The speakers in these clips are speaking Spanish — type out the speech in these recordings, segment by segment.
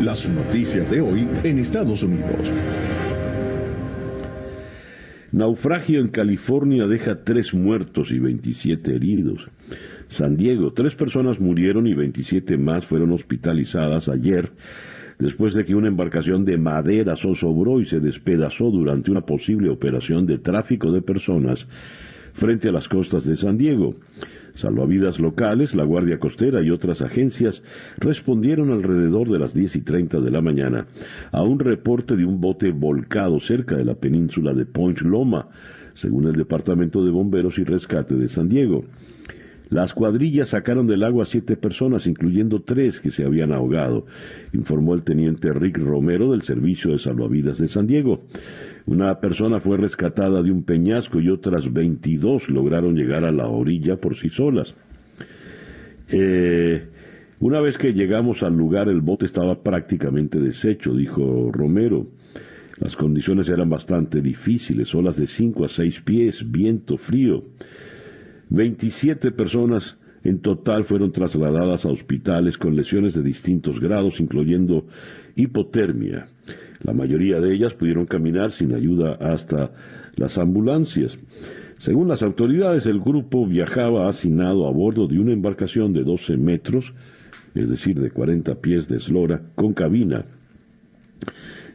Las noticias de hoy en Estados Unidos. Naufragio en California deja 3 muertos y 27 heridos. San Diego, 3 personas murieron y 27 más fueron hospitalizadas ayer, después de que una embarcación de madera zozobró y se despedazó durante una posible operación de tráfico de personas frente a las costas de San Diego. Salvavidas locales, la Guardia Costera y otras agencias respondieron alrededor de las 10:30 de la mañana a un reporte de un bote volcado cerca de la península de Point Loma, según el Departamento de Bomberos y Rescate de San Diego. Las cuadrillas sacaron del agua a 7 personas, incluyendo 3 que se habían ahogado, informó el teniente Rick Romero del Servicio de Salvavidas de San Diego. Una persona fue rescatada de un peñasco y otras 22 lograron llegar a la orilla por sí solas. Una vez que llegamos al lugar, el bote estaba prácticamente deshecho, dijo Romero. Las condiciones eran bastante difíciles, olas de 5 a 6 pies, viento frío. 27 personas en total fueron trasladadas a hospitales con lesiones de distintos grados, incluyendo hipotermia. La mayoría de ellas pudieron caminar sin ayuda hasta las ambulancias. Según las autoridades, el grupo viajaba hacinado a bordo de una embarcación de 12 metros, es decir, de 40 pies de eslora, con cabina,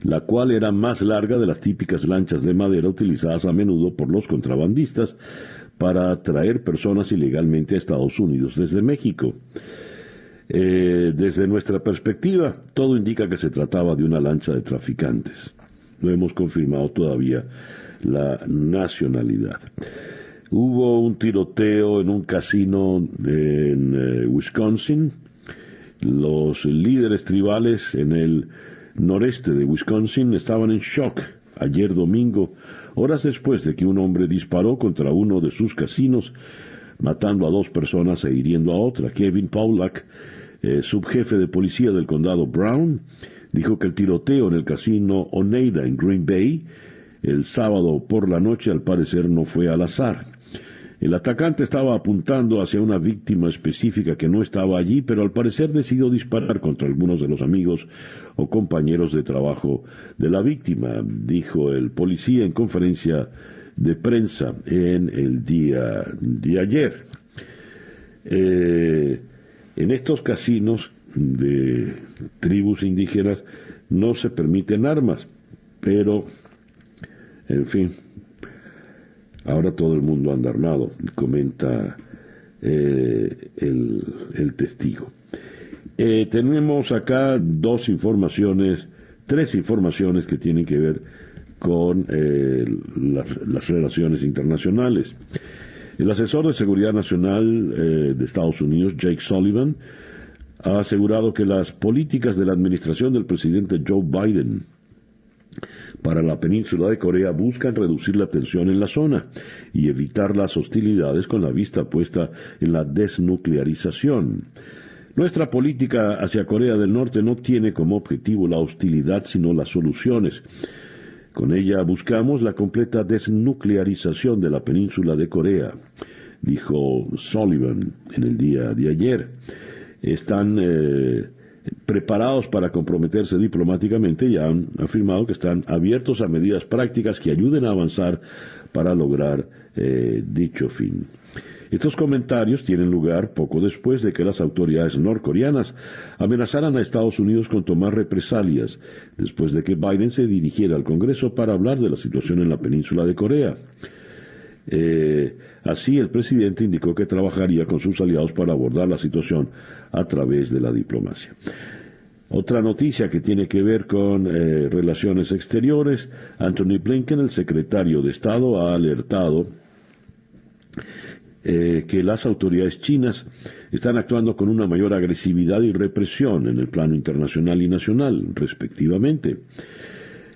la cual era más larga de las típicas lanchas de madera utilizadas a menudo por los contrabandistas para traer personas ilegalmente a Estados Unidos desde México. Desde nuestra perspectiva, todo indica que se trataba de una lancha de traficantes. No hemos confirmado todavía la nacionalidad. Hubo un tiroteo en un casino en Wisconsin. Los líderes tribales en el noreste de Wisconsin estaban en shock ayer domingo, horas después de que un hombre disparó contra uno de sus casinos, matando a 2 personas e hiriendo a otra. Kevin Pollack, subjefe de policía del condado Brown, dijo que el tiroteo en el casino Oneida en Green Bay el sábado por la noche al parecer no fue al azar. El atacante estaba apuntando hacia una víctima específica que no estaba allí, pero al parecer decidió disparar contra algunos de los amigos o compañeros de trabajo de la víctima, dijo el policía en conferencia de prensa en el día de ayer. En estos casinos de tribus indígenas no se permiten armas, pero, en fin, ahora todo el mundo anda armado, comenta el testigo. Tenemos acá 3 informaciones que tienen que ver con las relaciones internacionales. El asesor de Seguridad Nacional de Estados Unidos, Jake Sullivan, ha asegurado que las políticas de la administración del presidente Joe Biden para la península de Corea buscan reducir la tensión en la zona y evitar las hostilidades con la vista puesta en la desnuclearización. Nuestra política hacia Corea del Norte no tiene como objetivo la hostilidad, sino las soluciones. Con ella buscamos la completa desnuclearización de la península de Corea, dijo Sullivan en el día de ayer. Están preparados para comprometerse diplomáticamente y han afirmado que están abiertos a medidas prácticas que ayuden a avanzar para lograr dicho fin. Estos comentarios tienen lugar poco después de que las autoridades norcoreanas amenazaran a Estados Unidos con tomar represalias, después de que Biden se dirigiera al Congreso para hablar de la situación en la península de Corea. Así, el presidente indicó que trabajaría con sus aliados para abordar la situación a través de la diplomacia. Otra noticia que tiene que ver con relaciones exteriores: Antony Blinken, el secretario de Estado, ha alertado que las autoridades chinas están actuando con una mayor agresividad y represión en el plano internacional y nacional, respectivamente.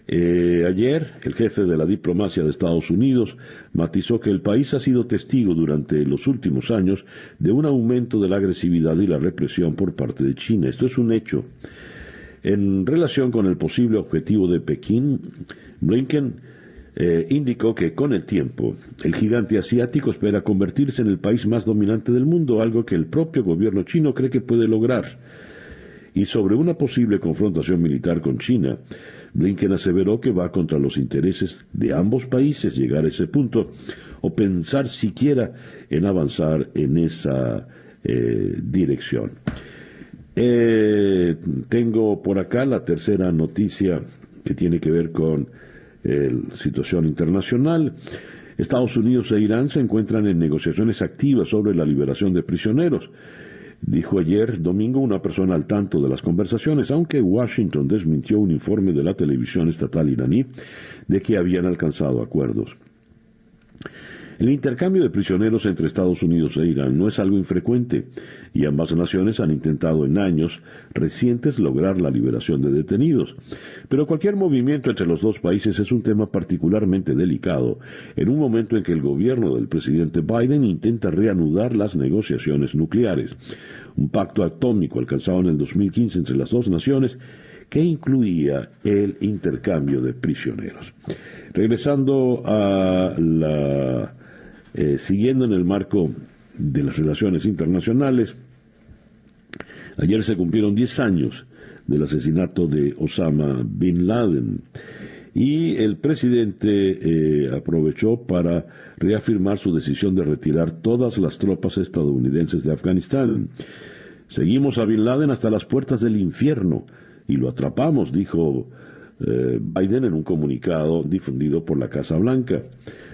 Ayer, el jefe de la diplomacia de Estados Unidos matizó que el país ha sido testigo durante los últimos años de un aumento de la agresividad y la represión por parte de China. Esto es un hecho. En relación con el posible objetivo de Pekín, Blinken indicó que con el tiempo el gigante asiático espera convertirse en el país más dominante del mundo, algo que el propio gobierno chino cree que puede lograr. Y sobre una posible confrontación militar con China, Blinken aseveró que va contra los intereses de ambos países llegar a ese punto o pensar siquiera en avanzar en esa dirección. Tengo por acá la tercera noticia que tiene que ver con situación internacional. Estados Unidos e Irán se encuentran en negociaciones activas sobre la liberación de prisioneros, dijo ayer domingo una persona al tanto de las conversaciones, aunque Washington desmintió un informe de la televisión estatal iraní de que habían alcanzado acuerdos. El intercambio de prisioneros entre Estados Unidos e Irán no es algo infrecuente, y ambas naciones han intentado en años recientes lograr la liberación de detenidos. Pero cualquier movimiento entre los dos países es un tema particularmente delicado, en un momento en que el gobierno del presidente Biden intenta reanudar las negociaciones nucleares. Un pacto atómico alcanzado en el 2015 entre las dos naciones que incluía el intercambio de prisioneros. Regresando a siguiendo en el marco de las relaciones internacionales, ayer se cumplieron 10 años del asesinato de Osama Bin Laden y el presidente aprovechó para reafirmar su decisión de retirar todas las tropas estadounidenses de Afganistán. Seguimos a Bin Laden hasta las puertas del infierno y lo atrapamos, dijo Biden en un comunicado difundido por la Casa Blanca.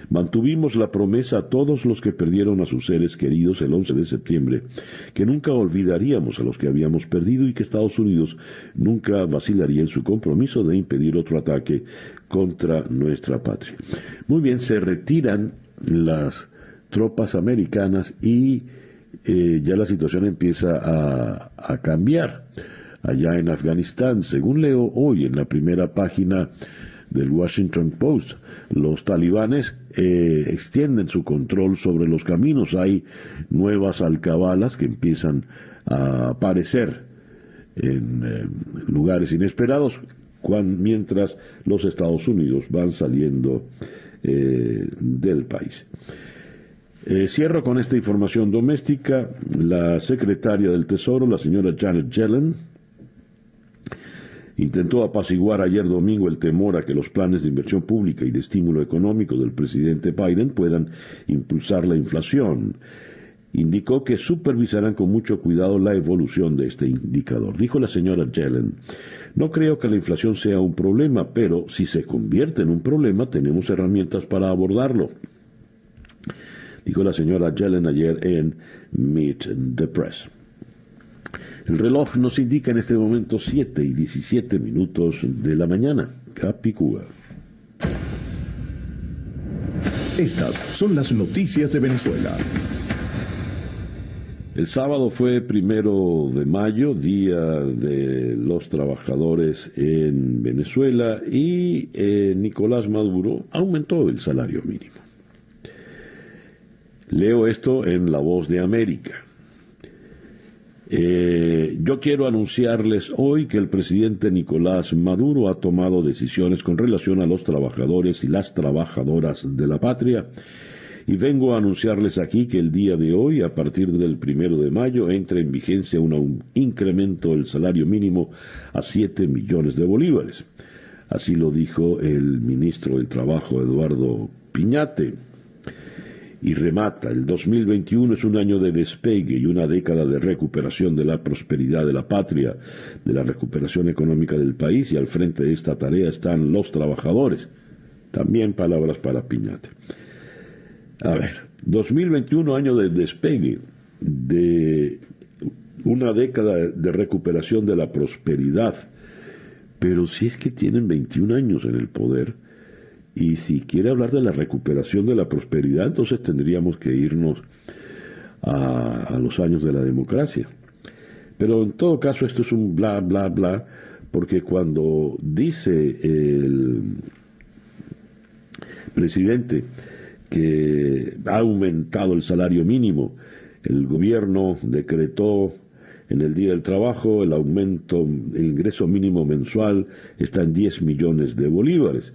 Mantuvimos la promesa a todos los que perdieron a sus seres queridos el 11 de septiembre, que nunca olvidaríamos a los que habíamos perdido y que Estados Unidos nunca vacilaría en su compromiso de impedir otro ataque contra nuestra patria. Muy bien, se retiran las tropas americanas y ya la situación empieza a cambiar allá en Afganistán. Según leo hoy en la primera página del Washington Post, los talibanes extienden su control sobre los caminos. Hay nuevas alcabalas que empiezan a aparecer en lugares inesperados, mientras los Estados Unidos van saliendo del país. Cierro con esta información doméstica. La secretaria del Tesoro, la señora Janet Yellen, intentó apaciguar ayer domingo el temor a que los planes de inversión pública y de estímulo económico del presidente Biden puedan impulsar la inflación. Indicó que supervisarán con mucho cuidado la evolución de este indicador. Dijo la señora Yellen: no creo que la inflación sea un problema, pero si se convierte en un problema, tenemos herramientas para abordarlo. Dijo la señora Yellen ayer en Meet the Press. El reloj nos indica en este momento 7:17 de la mañana. Capicúa. Estas son las noticias de Venezuela. El sábado fue 1 de mayo, Día de los Trabajadores en Venezuela, y Nicolás Maduro aumentó el salario mínimo. Leo esto en La Voz de América. Yo quiero anunciarles hoy que el presidente Nicolás Maduro ha tomado decisiones con relación a los trabajadores y las trabajadoras de la patria, y vengo a anunciarles aquí que el día de hoy, a partir del 1 de mayo, entra en vigencia un incremento del salario mínimo a 7 millones de bolívares. Así lo dijo el ministro del Trabajo, Eduardo Piñate. Y remata: el 2021 es un año de despegue y una década de recuperación de la prosperidad de la patria, de la recuperación económica del país, y al frente de esta tarea están los trabajadores. También palabras para Piñate. A ver, 2021, año de despegue, de una década de recuperación de la prosperidad. Pero si es que tienen 21 años en el poder, y si quiere hablar de la recuperación de la prosperidad, entonces tendríamos que irnos a los años de la democracia. Pero en todo caso esto es un bla, bla, bla, porque cuando dice el presidente que ha aumentado el salario mínimo, el gobierno decretó en el Día del Trabajo el aumento, el ingreso mínimo mensual está en 10 millones de bolívares.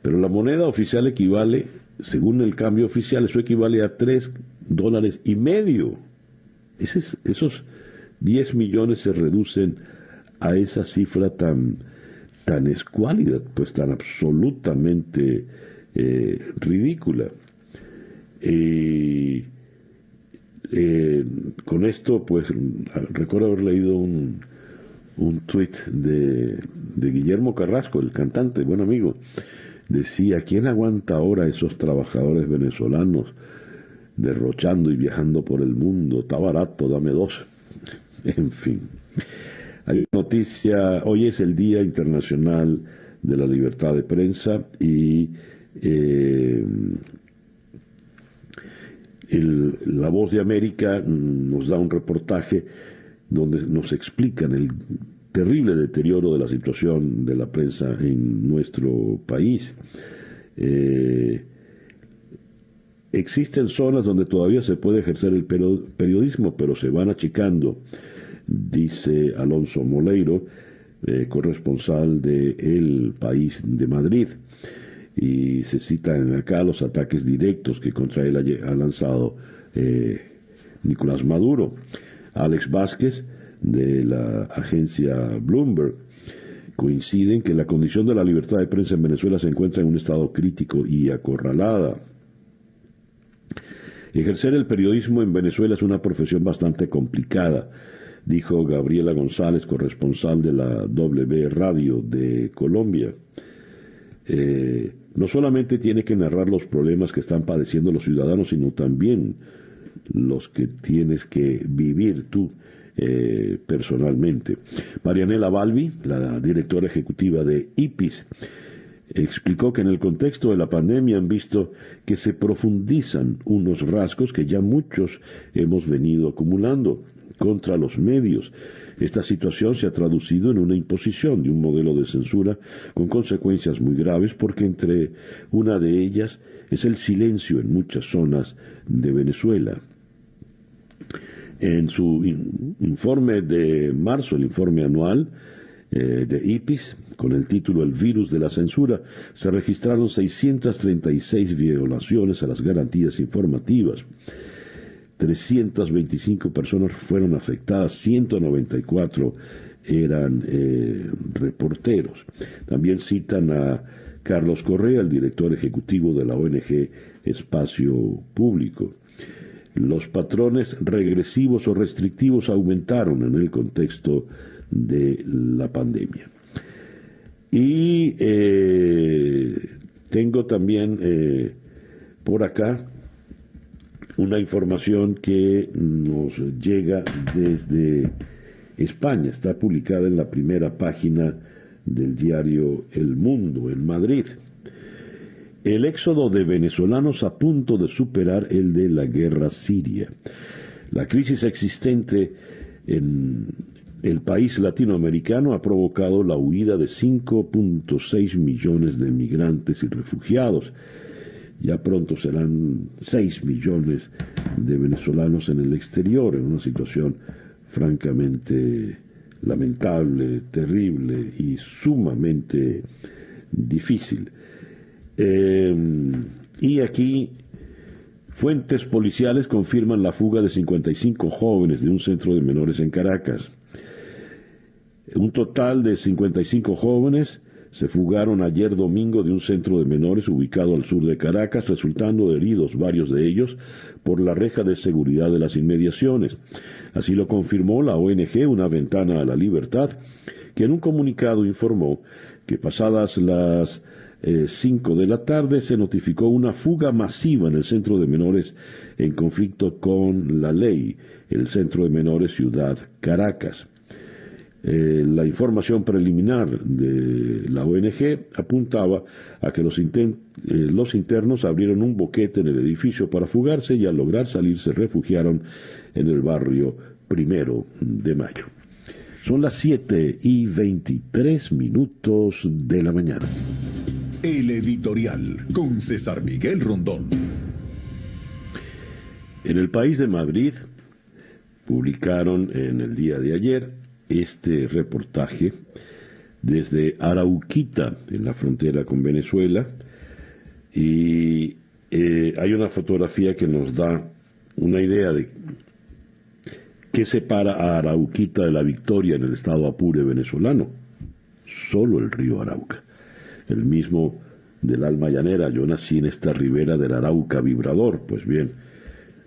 Pero la moneda oficial equivale, según el cambio oficial, eso equivale a $3.50. Esos 10 millones se reducen a esa cifra tan escuálida, pues tan absolutamente ridícula. Y con esto, pues, recuerdo haber leído un tuit de Guillermo Carrasco, el cantante, buen amigo. Decía: ¿quién aguanta ahora a esos trabajadores venezolanos derrochando y viajando por el mundo? Está barato, dame dos. En fin. Hay noticia: hoy es el Día Internacional de la Libertad de Prensa y La Voz de América nos da un reportaje donde nos explican el terrible deterioro de la situación de la prensa en nuestro país. Existen zonas donde todavía se puede ejercer el periodismo, pero se van achicando, dice Alonso Moleiro, corresponsal de El País de Madrid. Y se citan acá los ataques directos que contra él ha lanzado Nicolás Maduro. Alex Vázquez, de la agencia Bloomberg, coincide en que la condición de la libertad de prensa en Venezuela se encuentra en un estado crítico y acorralada. Ejercer el periodismo en Venezuela es una profesión bastante complicada, dijo Gabriela González, corresponsal de la W Radio de Colombia. No solamente tiene que narrar los problemas que están padeciendo los ciudadanos, sino también los que tienes que vivir tú personalmente. Marianela Balbi, la directora ejecutiva de IPIS, explicó que en el contexto de la pandemia han visto que se profundizan unos rasgos que ya muchos hemos venido acumulando contra los medios. Esta situación se ha traducido en una imposición de un modelo de censura con consecuencias muy graves, porque entre una de ellas es el silencio en muchas zonas de Venezuela. En su informe de marzo, el informe anual de IPIS, con el título El virus de la censura, se registraron 636 violaciones a las garantías informativas. 325 personas fueron afectadas, 194 eran reporteros. También citan a Carlos Correa, el director ejecutivo de la ONG Espacio Público. Los patrones regresivos o restrictivos aumentaron en el contexto de la pandemia. Y tengo también por acá una información que nos llega desde España. Está publicada en la primera página del diario El Mundo, en Madrid. El éxodo de venezolanos a punto de superar el de la guerra siria. La crisis existente en el país latinoamericano ha provocado la huida de 5.6 millones de migrantes y refugiados. Ya pronto serán 6 millones de venezolanos en el exterior, en una situación francamente lamentable, terrible y sumamente difícil. Y aquí fuentes policiales confirman la fuga de 55 jóvenes de un centro de menores en Caracas. Un total de 55 jóvenes se fugaron ayer domingo de un centro de menores ubicado al sur de Caracas, resultando heridos varios de ellos por la reja de seguridad de las inmediaciones. Así lo confirmó la ONG Una Ventana a la Libertad, que en un comunicado informó que pasadas las 5 de la tarde se notificó una fuga masiva en el centro de menores en conflicto con la ley, el Centro de Menores Ciudad Caracas. La información preliminar de la ONG apuntaba a que los internos abrieron un boquete en el edificio para fugarse y al lograr salir se refugiaron en el barrio 1 de Mayo. Son las 7:23 de la mañana. El editorial con César Miguel Rondón. En El País de Madrid publicaron en el día de ayer este reportaje desde Arauquita, en la frontera con Venezuela, y hay una fotografía que nos da una idea de ¿Qué separa a Arauquita de La Victoria en el estado Apure venezolano? Solo el río Arauca. El mismo del alma llanera. Yo nací en esta ribera del Arauca vibrador. Pues bien,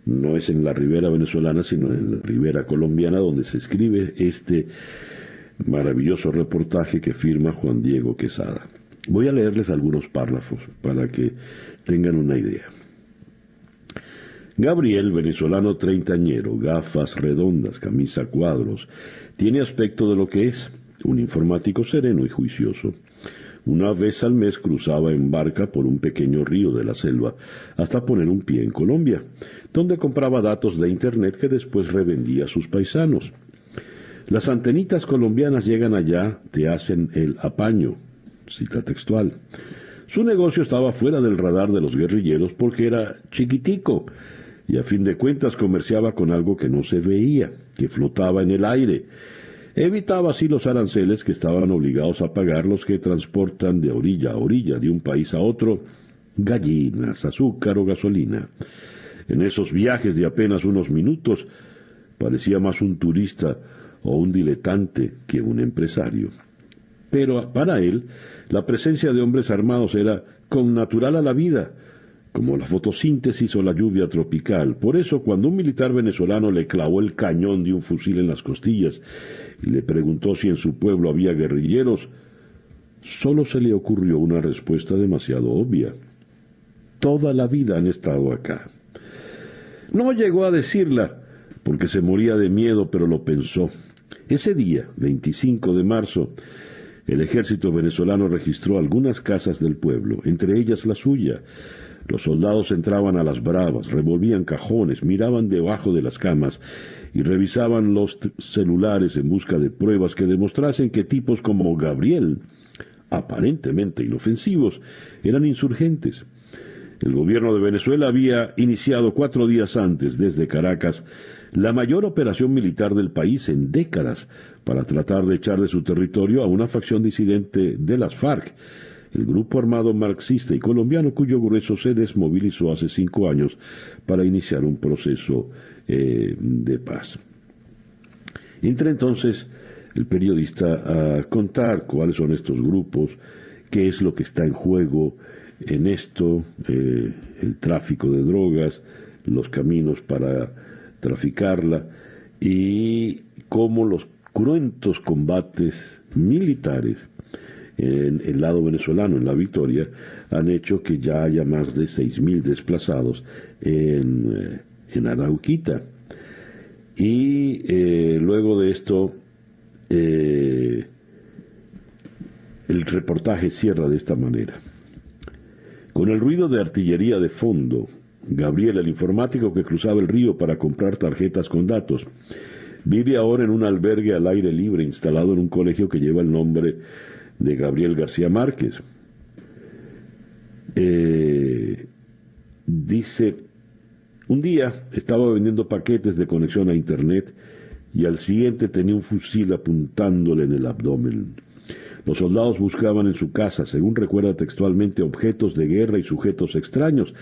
no es en la ribera venezolana, sino en la ribera colombiana donde se escribe este maravilloso reportaje que firma Juan Diego Quesada. Voy a leerles algunos párrafos para que tengan una idea. Gabriel, venezolano treintañero, gafas redondas, camisa a cuadros, tiene aspecto de lo que es, un informático sereno y juicioso. Una vez al mes cruzaba en barca por un pequeño río de la selva hasta poner un pie en Colombia, donde compraba datos de Internet que después revendía a sus paisanos. Las antenitas colombianas llegan allá, te hacen el apaño. Cita textual. Su negocio estaba fuera del radar de los guerrilleros porque era chiquitico y a fin de cuentas comerciaba con algo que no se veía, que flotaba en el aire. Evitaba así los aranceles que estaban obligados a pagar los que transportan de orilla a orilla de un país a otro gallinas, azúcar o gasolina. En esos viajes de apenas unos minutos parecía más un turista o un diletante que un empresario. Pero para él, la presencia de hombres armados era connatural a la vida, como la fotosíntesis o la lluvia tropical. Por eso, cuando un militar venezolano le clavó el cañón de un fusil en las costillas y le preguntó si en su pueblo había guerrilleros, solo se le ocurrió una respuesta demasiado obvia. Toda la vida han estado acá. No llegó a decirla, porque se moría de miedo, pero lo pensó. Ese día, 25 de marzo, el ejército venezolano registró algunas casas del pueblo, entre ellas la suya. Los soldados entraban a las bravas, revolvían cajones, miraban debajo de las camas y revisaban los celulares en busca de pruebas que demostrasen que tipos como Gabriel, aparentemente inofensivos, eran insurgentes. El gobierno de Venezuela había iniciado 4 días antes, desde Caracas, la mayor operación militar del país en décadas para tratar de echar de su territorio a una facción disidente de las FARC, el grupo armado marxista y colombiano cuyo grueso se desmovilizó hace 5 años para iniciar un proceso de paz. Entra entonces el periodista a contar cuáles son estos grupos, qué es lo que está en juego en esto, el tráfico de drogas, los caminos para traficarla y cómo los cruentos combates militares en el lado venezolano, en La Victoria, han hecho que ya haya más de 6.000 desplazados en Arauquita. Y luego de esto, el reportaje cierra de esta manera. Con el ruido de artillería de fondo, Gabriel, el informático que cruzaba el río para comprar tarjetas con datos, vive ahora en un albergue al aire libre instalado en un colegio que lleva el nombre de Gabriel García Márquez. Dice, un día estaba vendiendo paquetes de conexión a internet y al siguiente tenía un fusil apuntándole en el abdomen. Los soldados buscaban en su casa, según recuerda textualmente, objetos de guerra y sujetos extraños.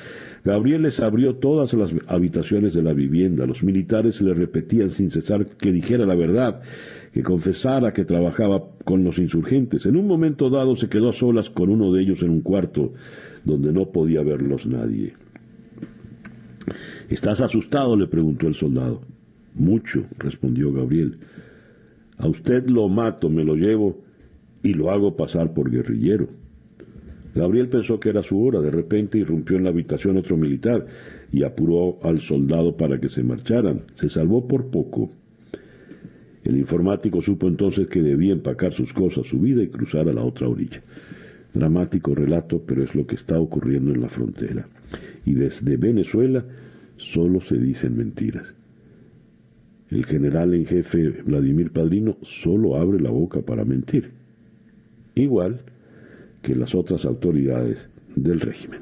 Gabriel les abrió todas las habitaciones de la vivienda. Los militares le repetían sin cesar que dijera la verdad, que confesara que trabajaba con los insurgentes. En un momento dado se quedó a solas con uno de ellos en un cuarto donde no podía verlos nadie. ¿Estás asustado?, le preguntó el soldado. Mucho, respondió Gabriel. A usted lo mato, me lo llevo y lo hago pasar por guerrillero. Gabriel pensó que era su hora. De repente irrumpió en la habitación otro militar y apuró al soldado para que se marcharan. Se salvó por poco. El informático supo entonces que debía empacar sus cosas, su vida y cruzar a la otra orilla. Dramático relato, pero es lo que está ocurriendo en la frontera. Y desde Venezuela solo se dicen mentiras. El general en jefe Vladimir Padrino solo abre la boca para mentir, igual que las otras autoridades del régimen.